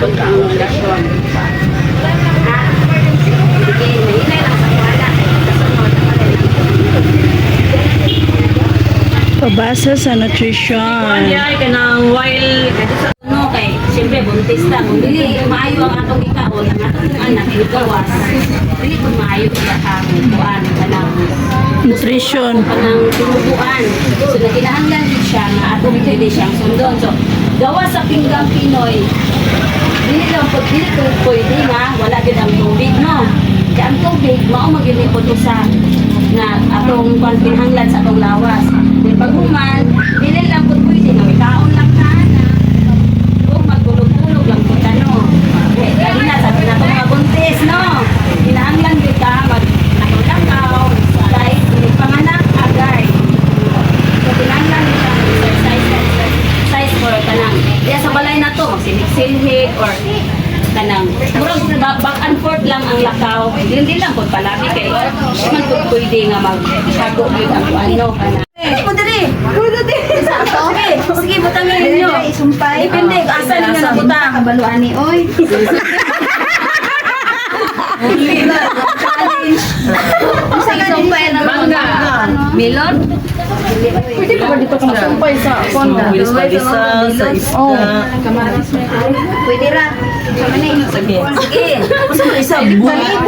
abot ka ang relasyon. Sige, mahinay lang sa wala. Kasunod naman Pabasa sa nutrition. ay kanang while no kay siyempre buntis ta kung dili maayo ang atong ikaon ang atong anak igawas dili ko maayo ang kuan kanang Nutrition. kanang tinubuan so naginahanglan din siya na atong pwede siyang sundon so gawa sa pinggang Pinoy dili lang po dili ko pwede nga wala gid ang tubig no kaya ang tubig mao magini po to sa na atong kinahanglan sa atong lawas then pag human dili lang po pwede nga may kaon lang na kung magulog-ulog lang po no kaya dali na sa atong mga buntis no kinahanglan gyud ka mag nakakaw dahil panganak agay so kinahanglan gyud ka exercise for kanang diya sa balay na to magsinik-silhig or kanang murag back and forth lang ang lakaw hindi lang pud palagi kay man pud pwede nga maghago gyud ang ano kana hindi mo diri sa ato sige butangin ninyo isumpay depende asa ninyo nabutang kabaluan ni oy sa isumpay na mangga melon pwede pa dito kang sumpay sa konda Sa isda. pwede ra Sige. sige Gusto mo isa?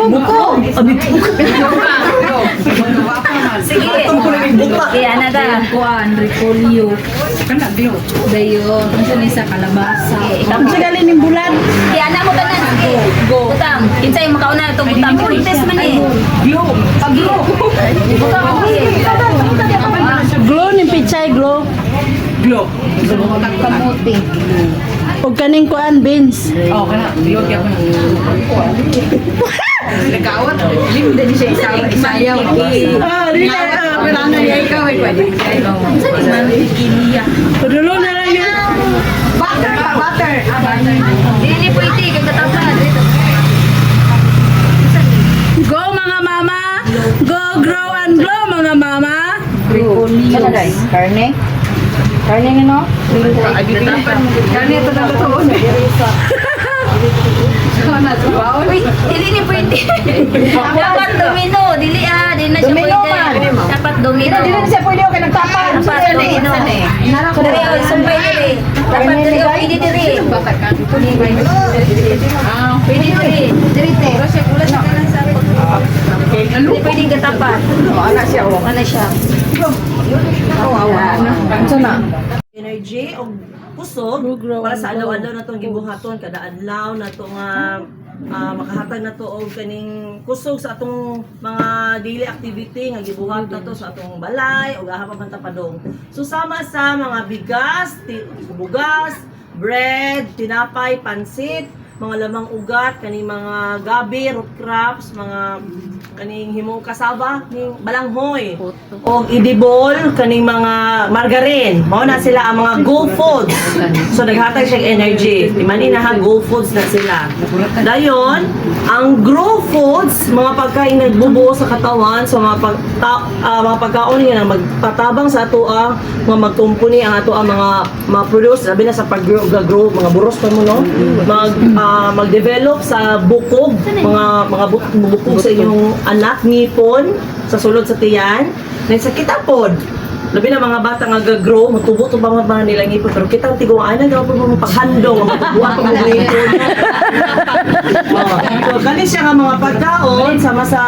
Buko. sige kaya na da Kuan, repolyo. Kana bio. Dayon, unsa ni sa kalabasa. ikaw Ang sigalin ng bulan. kaya na mo tanan sige go butang kinsay mo kauna to butang contest man eh Glow. paglo butang Glow ni pichay glow. Glow. Kamote. Ug kaning kuan beans. Oh, kana bio kaya ko. Nagkawat, lim din siya isayaw. Ah, dili na. Kailangan niya ikaw ay pwede. Padulo na lang yan. Butter. Butter. dili pwede kay katapad Go mga mama. Go grow and glow mga mama. Repolyo. karne karne nga no Kani ito na totoo. uy dili ni pwede dapat domino dili dili na siya Domino pwede man. dapat domino Dili na siya pwede okay nagtapan. dapat domino dili oy sumpay dili dapat dili pwede dili pwede dili Dirite. dili pwede katapat Ana siya oh. ano siya Ano na? Energy o kusog para sa adlaw-adlaw na itong gibuhaton kada adlaw na ito nga makahatag na to og kaning kusog sa atong mga daily activity nga gibuhat na to sa atong balay o gaha pa man tapadong. So sama sa mga bigas, bugas, bread, tinapay, pansit, mga lamang ugat, kaning mga gabi, root crops, mga kaning himong kasaba, ning balanghoy, o idibol, kaning mga margarine. Mao na sila ang mga go foods. So naghatag siya energy. Di man inaha go foods na sila. Dayon, ang grow foods, mga pagkain nagbubuo sa katawan, so mga pagkaon niya na magpatabang sa ato mga magkumpuni ang ato mga produce, sabi na sa pag-grow, mga buros pa mo no, mag-develop sa bukog, mga bukog sa inyong anak, ngipon, sa sulod sa tiyan, na sa kitapod. Labi na mga bata nga gag-grow, mutubo-tubo mga nila ngipon, pero kita tiguan na daw po mga paghandong, matubuan pa mga ngipon. So, galing siya nga mga pagkaon, sama sa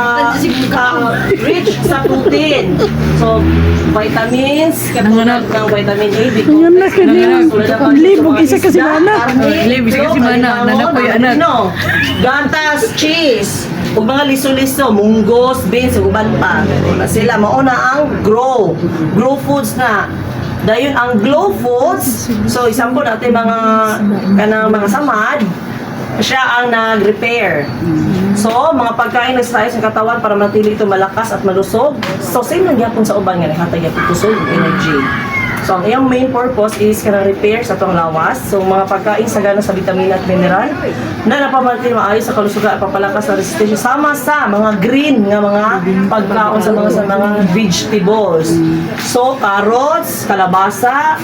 rich sa protein. So, vitamins, katulad ng vitamin A, Ngayon na kani. Libog isa kasi mana. Libog isa kasi mana. Nanapoy anak. Gatas, cheese, ug mga liso-liso, munggos, beans, ug uban pa. Sila mauna ang grow foods na. Dayon ang glow foods. So example natin mga samad, siya ang nag-repair. So, mga pagkain na sa katawan para manatili ito malakas at malusog. So, same lang yapon sa uban nga naghatag yapon kusog energy. So, ang iyang main purpose is kanang repair sa itong lawas. So, mga pagkain sagana sa vitamina at mineral na napamantin maayos sa kalusugan at papalakas sa resistensya sama sa mga green nga mga pagkaon sa mga vegetables. So, carrots, kalabasa,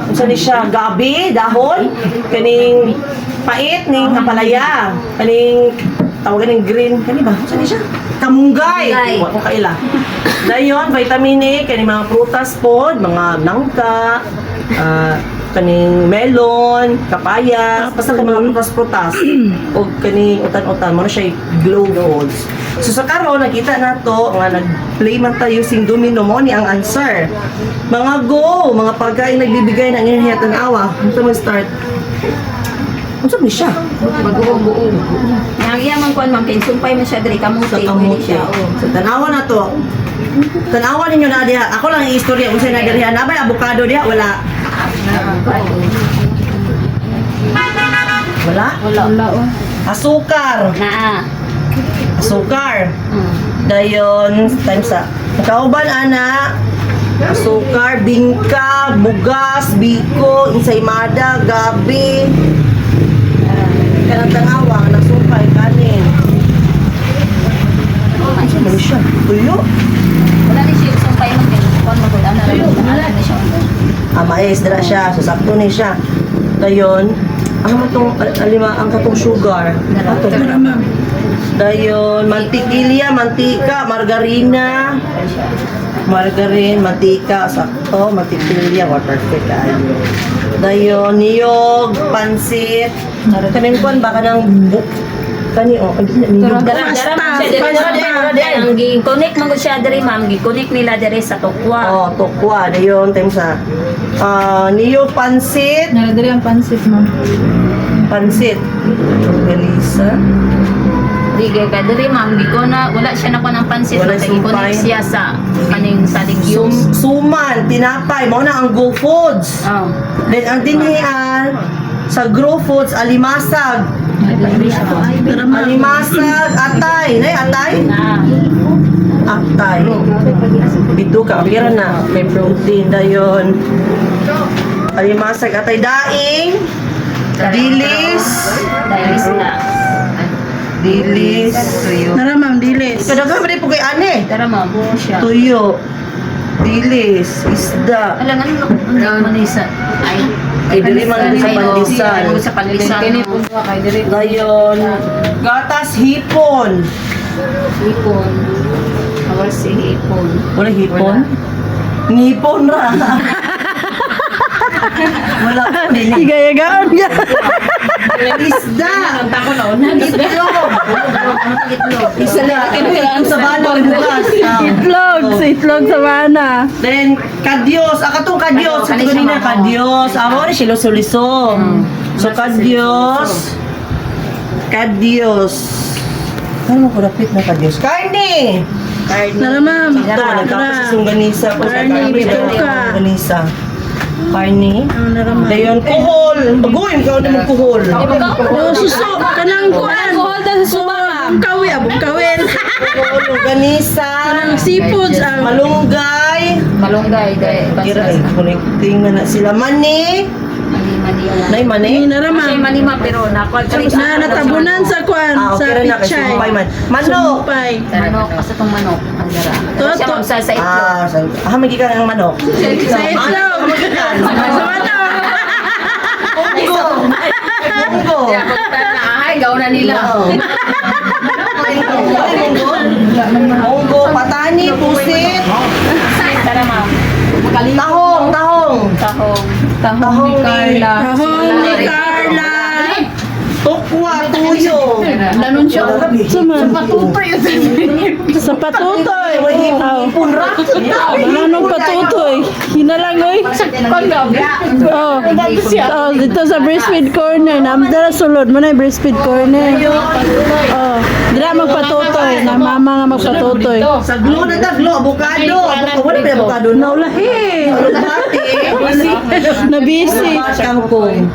unsa ni siya, gabi, dahon, kaning pait ning kapalaya. Kaning tawagan ng green. Kani ba? Saan siya? Kamunggay. Kamunggay. Wa ko kaila. Dayon, vitamin A, kaning mga prutas pod, mga nangka, kaning melon, kapaya, basta ka mga prutas-prutas. O kaning utan-utan, mo na siya glow foods. So sa karon nakita na to nga nag-play man tayo using domino mo ni ang answer. Mga go, mga pagkain nagbibigay ng enerhiya tanawa. Unsa man start? Unsa man siya? Mag-uong-uong. Yang iya man kuan ma'am, kinsumpay man siya diri kamuti. Sa Pwede kamuti. siya. Oh. So tanawa na to. Tanawa ninyo na diha. Ako lang ang istorya unsay na diha. Nabay avocado diha wala. Wala? Wala. Asukar. Naa. Asukar. Mm. Dayon times sa kauban ana asukar, bingka, bugas, biko, ensaymada, gabi. Kanang tanawa nasupay kanin. Ano man siya? Tuyo? Wala ni siya sumpay man kay kuan mo gud ana wala ni siya. Mais dira siya, so sakto ni siya. Dayon, ang matong alima ang katong sugar. Ato. Dayon, mantikilya, mantika, margarina. Margarine, mantika, sakto, mantikilya, perfect ayo. Dayon, niyog, pansit. Kanin kuan baka nang kani o niyog. Dara man siya diri. Ang gi-connect man gud siya diri ma'am, gi-connect nila diri sa Tokwa. Oh, tokwa, dayon time sa niyog, pansit, Naradali ang pansit, ma'am. pansit. Galisa. Di ka diri ma'am, di ko na wala siya na ko ng pansit, Wala matay sumpay. connect siya sa kaning sa legumes. Suman, tinapay, mo na ang Go Foods. Oh. Then ang dinihan sa Grow Foods, alimasag. Alimasag, atay. Nay, atay? Na. Atay. Bito ka, pira na. May protein, dayon. Alimasag, atay, daing. Dilis. Dahil sila. Dilis. Nara ma'am, dilis. Kadagan ba rin po kay ane? Tara ma'am, buo siya. Tuyo. Dilis. Isda. Alam ano manisa. Ay, dili man sa pandisan. Sa panlisan. Kini po ba kay diri? Dayon. Gatas, hipon. Hipon. Awal si hipon. Wala hipon? Ngipon ra. Wala pa rin. Igayagaon niya. Isda. Itlog. Isda. Itlog sa balon bukas. Itlog, sa itlog sa mana. Then, kadyos. Akatong kadyos. Sa kanina kadyos. Amo rin sila suliso. So, kadyos. Kadyos. Ano mo ko napit na kadyos? Karne! Nara ma'am. Ito, nagkakasas yung ganisa. Karne, bituka. Ganisa. Karne. Nara ma'am. Dayon, kuhol. Bagoy, ikaw naman kuhol. Oh, suso. Kanang kuan. Abong kawi, abong kawin. Kuhol, ganisa. Kanang seafoods. Ang Malunggay. Malunggay. Kira, connecting na sila. Mani. Mani. Nay, mani. nara Kasi ma'am. manima pero nakuha Na natabunan sa kuan, sa Okay na, kasi pichay. sumpay man. Manok. Sumpay. Manok, kasi itong manok. Ang dara. To- Siya to- ma'am sa itlog. May ka ng manok. Sa itlog. Sa mana. Munggo. Munggo. Ay, gaw na nila. Munggo, patani, pusit, Tara ma'am. tahong, tahong. Tahong. Tahong ni Carla. Tahong ni Carla. Tukwa, tuyo. Lanon siya. Sama. Sa patutoy. Oh. Punra. Anong patutoy? Hinalangoy? Oh. Oh, dito sa breastfeed corner. Namdara sulod mo na yung breastfeed corner. Oh. Dira magpatutoy. Na mama nga magpatutoy. Sa glo na ta, glo, avocado. Wala pa yung avocado. Naulahi. Bati. Nabisi. Kangkong.